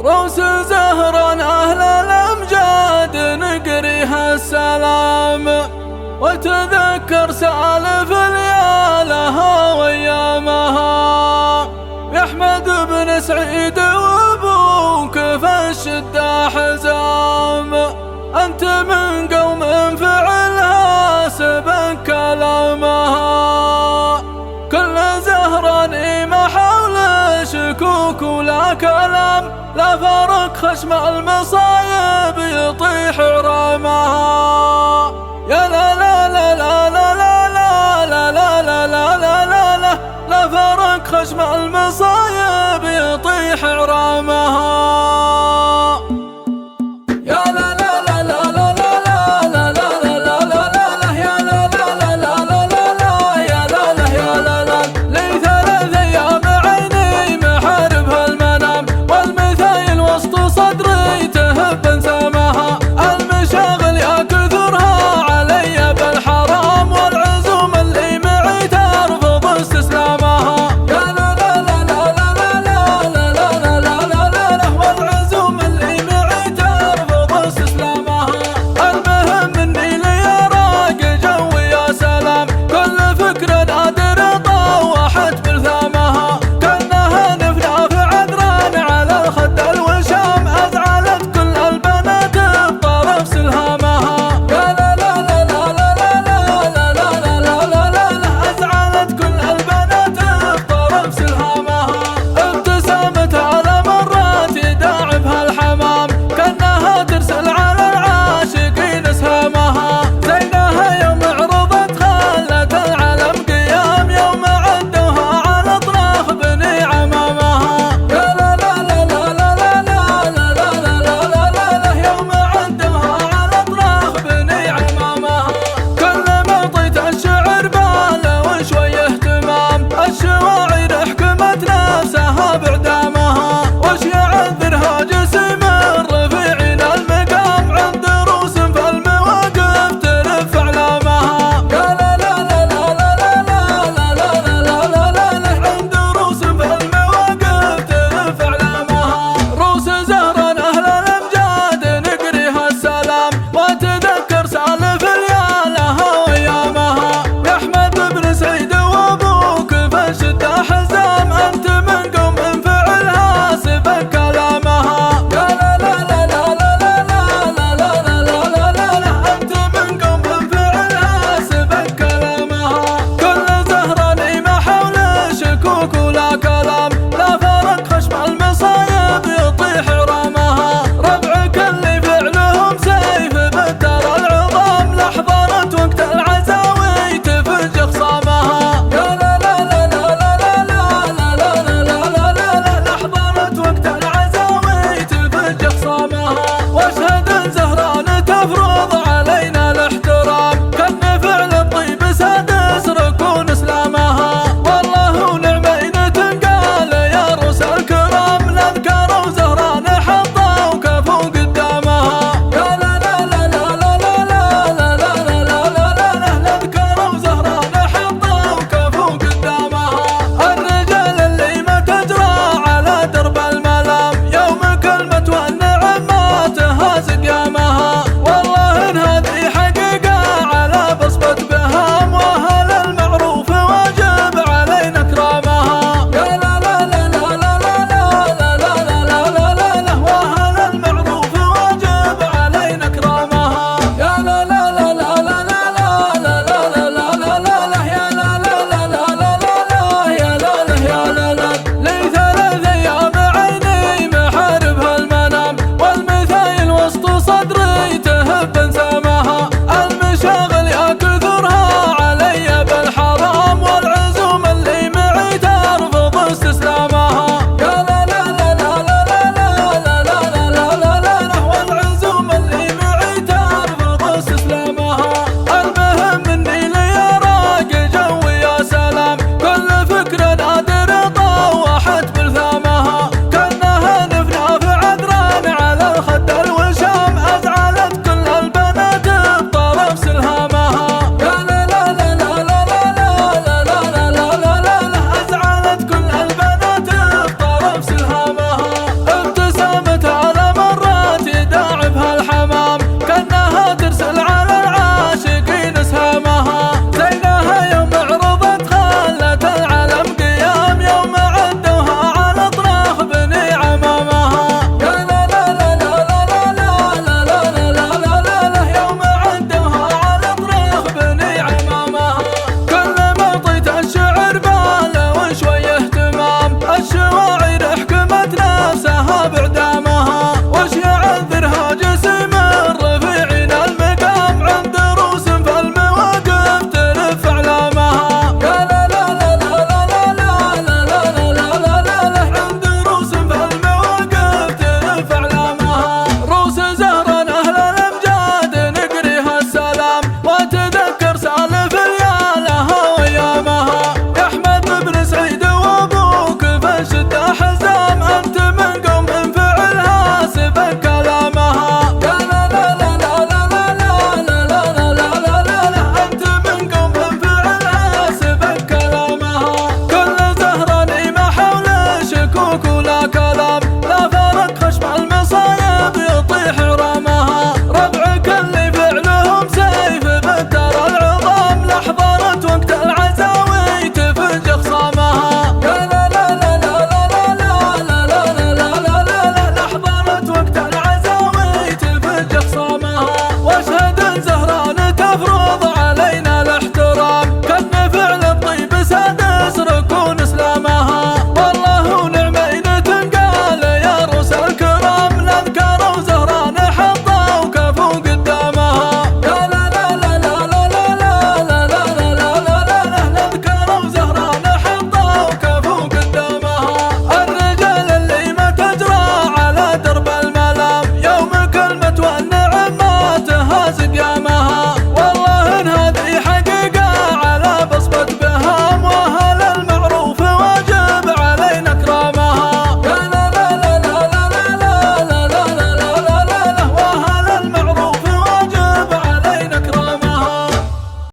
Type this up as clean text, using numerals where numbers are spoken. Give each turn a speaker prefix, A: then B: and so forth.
A: روس زهرا أهل الأمجاد نقريها السلام، وتذكر سالف ليالها وأيامها. يا أحمد بن سعيد وأبوك في الشدة حزام، أنت من قوم فعلها سبك كلامها. كل زهراني ما حول شكوك ولا كلام، لا فرق خشم المصايب يطيح رامها. يا لا لا لا لا لا لا لا لا لا لا لا لا لا لا لا فرق خشم المصايب يطيح رامها. يا لا لا لا لا لا لا لا لا لا لا لا يا لا لا لا لا لا لا يا لا لا يا لا لا. لي 3 أيام عيني محاربها المنام، والمثايل وسط صدري تهب انسامها. المشاغل يا كثرها علي بالحرام، والعزوم اللي معي ترفض استسلامها. يا لا لا لا لا لا لا لا لا لا لا لا لا والعزوم اللي معي ترفض استسلامها. المهم اني لي راق جوي يا سلام، كل فكر نادر طوحت بلثامها. كانها نفنا في عذران على الخد الوشام، ازعلت كل البنات بطرف سلهامها. يا لا لا لا لا لا لا لا لا لا لا لا لا ازعلت كل البنات بطرف سلهامها. ابتسامت على مرات يداعبها الحمام، كانها ترسل على العاشقين اسهامها. زينها يوم عرضت خلت العلم قيام، يوم عدوها على اطراف بني عمامها. يا لا لا لا لا لا لا لا لا لا لا لا لا يوم عدوها على اطراف بني عمامها. كل ما طيت الشعر باله وشوي اهتمام، الشواعر حكمت نفسها باعدامها. وش يعذرها جسم الرفيعين المقام، عند روس في المواقف تلف اعلامها. يا لا لا لا لا لا لا لا لا لا لا لا لا عند روس في المواقف تلف اعلامها. روس زهرا اهل الامجاد نقريها السلام، وتذكر سالف ليالها وايامها. يا احمد بن سعيد وابوك في الشده حزام، انت من قوم فعلها سبك كلامها. يا لا لا لا لا لا لا لا لا لا لا لا لا انت من قوم فعلها سبك كلامها. كل زهراني ما حول شكوك ولا كلام، لا فرق خشم المصايب يطيح رامها. ربعك اللي فعلهم سيف بالدار العظام، لحظرت وقت العزاوي تفج خصامها. يا لا لا لا لا لا لا لا لا لا لا لا لا لحظرت وقت العزاوي تفج خصامها. واشهد زهران تفرض علينا الاحترام، كان فعل الطيب سادس ركون اسلامها. والله ونعم إن تنقال يا روس الكرام، نذكروا زهران حطوا وكفوا قدامها. يا لا لا لا لا لا لا لا لا لا لا لا لا نذكروا زهران حطوا وكفوا قدامها. الرجال اللي ما تجرى على درب الملام، يوم كلمة